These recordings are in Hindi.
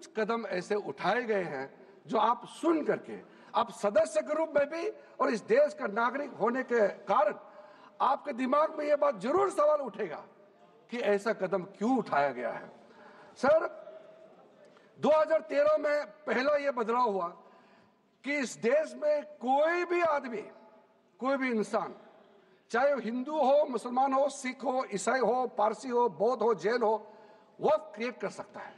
कुछ कदम ऐसे उठाए गए हैं जो आप सुन करके, आप सदस्य के रूप में भी और इस देश का नागरिक होने के कारण आपके दिमाग में यह बात जरूर सवाल उठेगा कि ऐसा कदम क्यों उठाया गया है। सर, 2013 में पहला यह बदलाव हुआ कि इस देश में कोई भी आदमी, कोई भी इंसान, चाहे वो हिंदू हो, मुसलमान हो, सिख हो, ईसाई हो, पारसी हो, बौद्ध हो, जैन हो, वक्फ क्रिएट कर सकता है।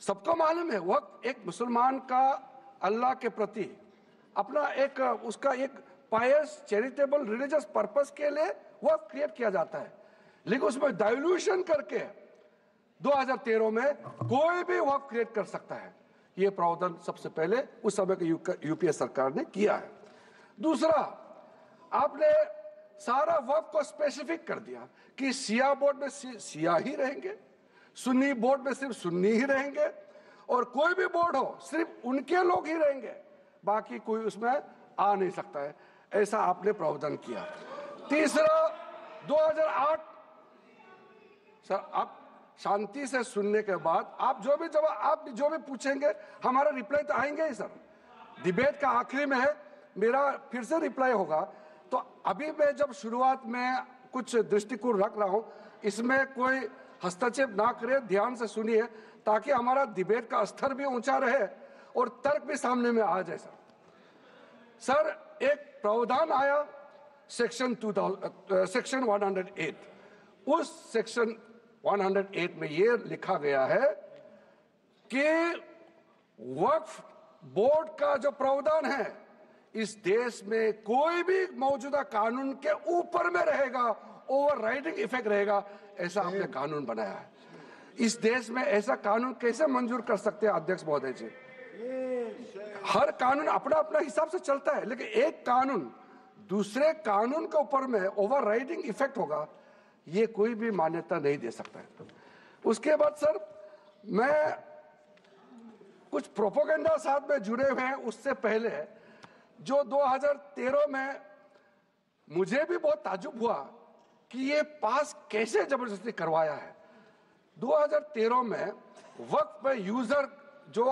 सबको मालूम है वक्फ एक मुसलमान का अल्लाह के प्रति अपना एक उसका एक पायस चैरिटेबल रिलीजियस पर्पस के लिए वक्फ क्रिएट किया जाता है, लेकिन उसमें डाइल्यूशन करके 2013 में कोई भी वक्फ क्रिएट कर सकता है। ये प्रावधान सबसे पहले उस समय की यूपीए सरकार ने किया है। दूसरा, आपने सारा वक्फ को स्पेसिफिक कर दिया कि शिया बोर्ड में शिया ही रहेंगे, सुन्नी बोर्ड में सिर्फ सुन्नी ही रहेंगे, और कोई भी बोर्ड हो सिर्फ उनके लोग ही रहेंगे, बाकी कोई उसमें आ नहीं सकता है। ऐसा आपने प्रावधान किया। तीसरा, 2008, सर आप शांति से सुनने के बाद आप जो भी पूछेंगे हमारा रिप्लाई तो आएंगे ही सर। डिबेट का आखिरी में है, मेरा फिर से रिप्लाई होगा। तो अभी मैं जब शुरुआत में कुछ दृष्टिकोण रख रहा हूं, इसमें कोई हस्तक्षेप ना करे, ध्यान से सुनिए ताकि हमारा डिबेट का स्तर भी ऊंचा रहे और तर्क भी सामने में आ जाए। सर, एक प्रावधान आया सेक्शन 108। उस सेक्शन 108 में यह लिखा गया है कि वक्फ बोर्ड का जो प्रावधान है इस देश में कोई भी मौजूदा कानून के ऊपर में रहेगा, ओवरराइडिंग इफेक्ट रहेगा। ऐसा आपने कानून बनाया है। इस देश में ऐसा कानून कैसे मंजूर कर सकते हैं अध्यक्ष महोदय जी? हर कानून अपना अपना हिसाब से चलता है, लेकिन एक कानून दूसरे कानून के ऊपर में ओवरराइडिंग इफेक्ट होगा, ये कोई भी मान्यता नहीं दे सकता है। उसके बाद सर, मैं कुछ प्रोपोगेंडा साथ में जुड़े हुए हैं। उससे पहले जो 2013 में मुझे भी बहुत ताज्जुब हुआ कि ये पास कैसे जबरदस्ती करवाया है। 2013 में वक्फ पे यूजर जो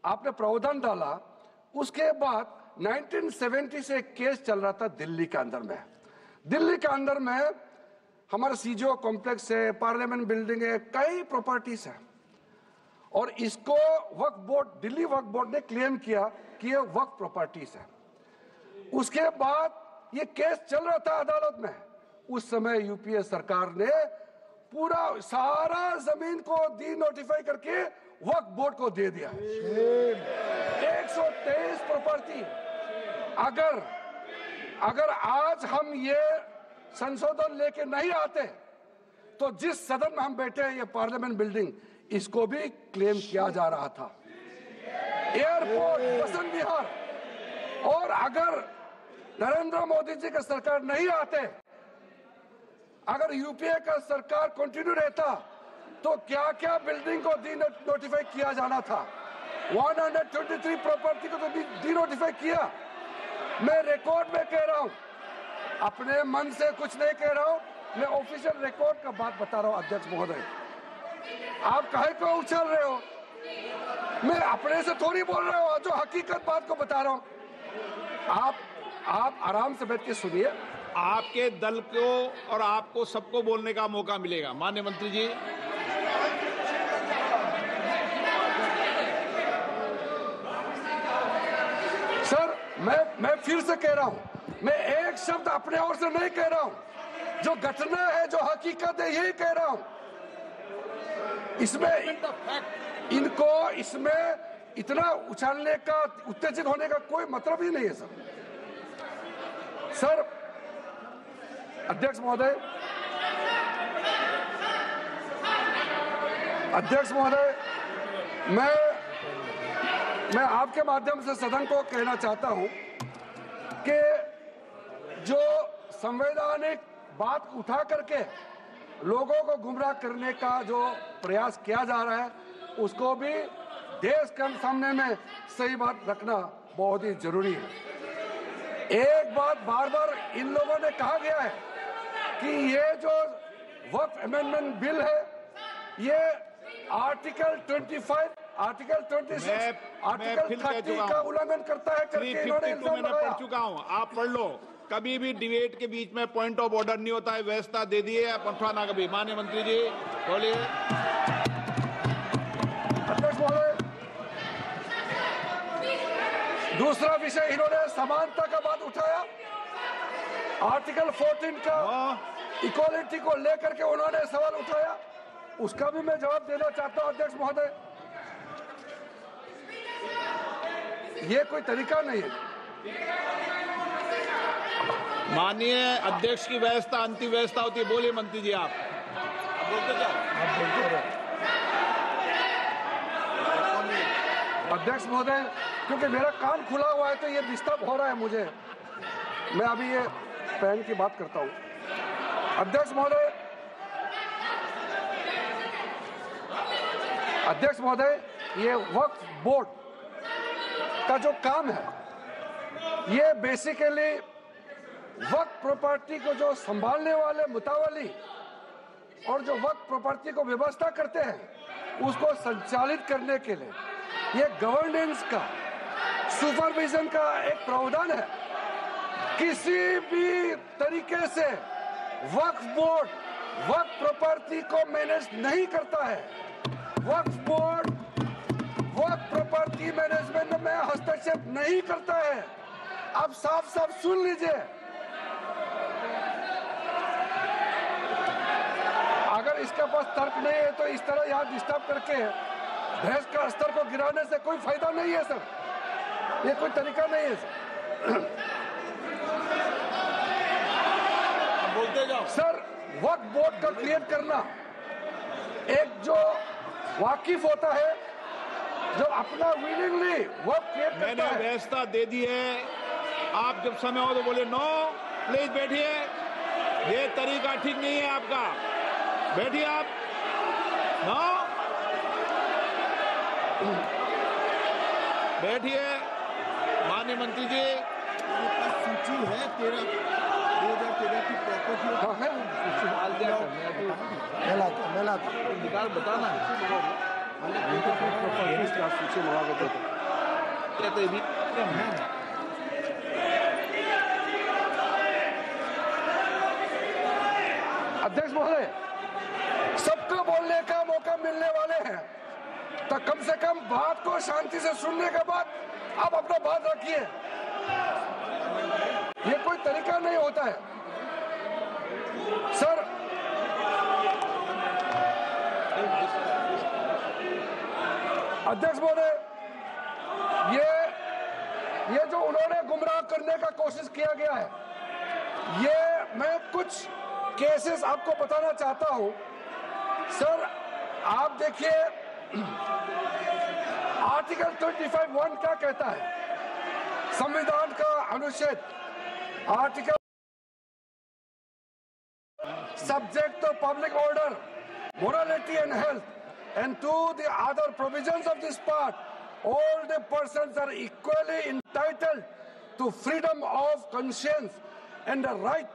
आपने प्रावधान डाला, उसके बाद 1970 से एक केस चल रहा था दिल्ली के अंदर में। दिल्ली के अंदर में हमारा सीजीओ कॉम्प्लेक्स है, पार्लियामेंट बिल्डिंग है, कई प्रॉपर्टीज है, और इसको वक्फ बोर्ड, दिल्ली वक्फ बोर्ड ने क्लेम किया कि ये वक्फ प्रॉपर्टीज है। उसके बाद ये केस चल रहा था अदालत में। उस समय यूपीए सरकार ने पूरा सारा जमीन को डी नोटिफाई करके वक्फ बोर्ड को दे दिया। 123 प्रॉपर्टी। अगर आज हम ये संशोधन लेके नहीं आते तो जिस सदन में हम बैठे हैं, ये पार्लियामेंट बिल्डिंग, इसको भी क्लेम किया जा रहा था। एयरपोर्ट, बसंत विहार, और अगर नरेंद्र मोदी जी का सरकार नहीं आते, अगर यूपीए का सरकार कंटिन्यू रहता, तो क्या क्या बिल्डिंग को डी नोटिफाई किया जाना था। 123 प्रॉपर्टी को तो डी नोटिफाई किया। मैं रिकॉर्ड में कह रहा हूं, अपने मन से कुछ नहीं कह रहा हूं, मैं ऑफिशियल रिकॉर्ड का बात बता रहा हूं। अध्यक्ष महोदय, आप काहे को उछल रहे हो? मैं अपने से थोड़ी बोल रहा हूं, जो हकीकत बात को बता रहा हूं। आप आराम से बैठ के सुनिए। आपके दल को और आपको सबको बोलने का मौका मिलेगा। माननीय मंत्री जी, सर, मैं फिर से कह रहा हूं, मैं एक शब्द अपने ओर से नहीं कह रहा हूं। जो घटना है, जो हकीकत है, यही कह रहा हूं। इनको इसमें इतना उछालने का, उत्तेजित होने का कोई मतलब ही नहीं है सर। अध्यक्ष महोदय, मैं आपके माध्यम से सदन को कहना चाहता हूं कि जो संवैधानिक बात उठा करके लोगों को गुमराह करने का जो प्रयास किया जा रहा है, उसको भी देश के सामने में सही बात रखना बहुत ही जरूरी है। एक बात बार बार इन लोगों ने कहा गया है कि ये जो वक्फ अमेंडमेंट बिल है, ये आर्टिकल 25, आर्टिकल 26, आर्टिकल 30 का उल्लंघन करता है करके इन्होंने इल्जाम मैंने लगाया। पढ़ चुका हूं, आप पढ़ लो। कभी भी डिबेट के बीच में पॉइंट ऑफ ऑर्डर नहीं होता है, व्यवस्था दे दी है, पठवाना कभी। माननीय मंत्री जी बोलिए। अध्यक्ष महोदय, दूसरा विषय इन्होंने समानता का बात उठाया। आर्टिकल 14 का इक्वालिटी को लेकर के उन्होंने सवाल उठाया, उसका भी मैं जवाब देना चाहता हूं अध्यक्ष महोदय। ये कोई तरीका नहीं है। माननीय अध्यक्ष की व्यवस्था अंतिम व्यवस्था होती है। बोलिए मंत्री जी, आप बोलते जाओ। अध्यक्ष महोदय, क्योंकि मेरा कान खुला हुआ है तो ये डिस्टर्ब हो रहा है मुझे। मैं अभी ये पहन की बात करता हूं। अध्यक्ष महोदय, अध्यक्ष महोदय, ये वक्फ बोर्ड का जो काम है, ये बेसिकली वक्फ प्रॉपर्टी को जो संभालने वाले मुतावली और जो वक्फ प्रॉपर्टी को व्यवस्था करते हैं उसको संचालित करने के लिए ये गवर्नेंस का, सुपरविजन का एक प्रावधान है। किसी भी तरीके से वक्फ बोर्ड वक्फ प्रॉपर्टी को मैनेज नहीं करता है। वक्फ बोर्ड वक्फ प्रॉपर्टी मैनेजमेंट में हस्तक्षेप नहीं करता है। आप साफ साफ सुन लीजिए, अगर इसके पास तर्क नहीं है तो इस तरह यहाँ डिस्टर्ब करके बहस का स्तर को गिराने से कोई फायदा नहीं है सर। ये कोई तरीका नहीं है सर। बोलते जाओ सर, वक्फ बोर्ड का क्रिएट करना एक जो वाकिफ होता है, जो अपना विलिंगली वक्फ क्रिएट करता मैंने है। व्यवस्था दे दी है, आप जब समय हो तो बोले नो, प्लीज बैठिए। ये तरीका ठीक नहीं है आपका, बैठिए आप। नो, बैठिए। माननीय मंत्री जी, सूची है 2013 की प्रॉपर्टी निकाल बताना सूची मंगा के देते। कहते भी अध्यक्ष महोदय, सबको बोलने का मौका मिलने वाले हैं तो कम से कम बात को शांति से सुनने के बाद आप अपना बात रखिए। ये कोई तरीका नहीं होता है सर। अध्यक्ष महोदय, ये जो उन्होंने गुमराह करने का कोशिश किया गया है, ये मैं कुछ केसेस आपको बताना चाहता हूं सर। आप देखिए, आर्टिकल 25(1) क्या कहता है, संविधान का अनुच्छेद article subject to public order, morality and health, and to the other provisions of this part, all the persons are equally entitled to freedom of conscience and the right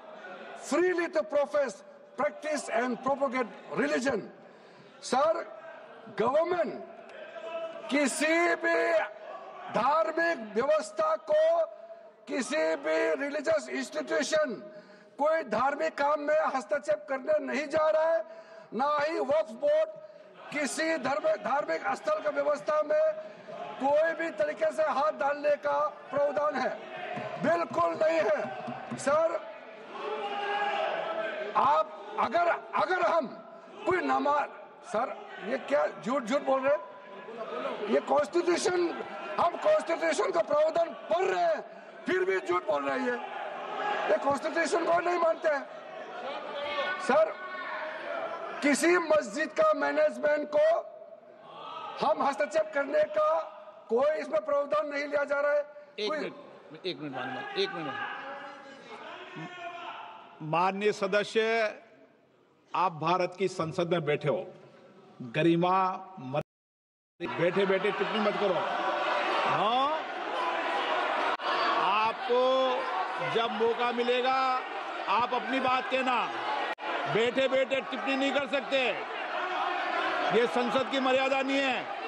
freely to profess, practice and propagate religion. Sir, government किसी भी धार्मिक व्यवस्था को, किसी भी रिलीजियस इंस्टीट्यूशन, कोई धार्मिक काम में हस्तक्षेप करने नहीं जा रहा है, ना ही वक्फ बोर्ड किसी धार्मिक स्थल का व्यवस्था में कोई भी तरीके से हाथ डालने का प्रावधान है, बिल्कुल नहीं है सर। आप अगर हम कोई नमाज, सर ये क्या झूठ बोल रहे हैं? ये कॉन्स्टिट्यूशन, हम कॉन्स्टिट्यूशन का प्रावधान पढ़ रहे हैं फिर भी झूठ बोल रहे हैं। ये कॉन्स्टिट्यूशन को नहीं मानते हैं सर। किसी मस्जिद का मैनेजमेंट को हम हस्तक्षेप करने का कोई इसमें प्रावधान नहीं लिया जा रहा है। एक मिनट माननीय सदस्य, आप भारत की संसद में बैठे हो, गरिमा बैठे बैठे टिप्पणी मत करो। हाँ, आपको जब मौका मिलेगा आप अपनी बात कहना, बैठे बैठे टिप्पणी नहीं कर सकते। ये संसद की मर्यादा नहीं है।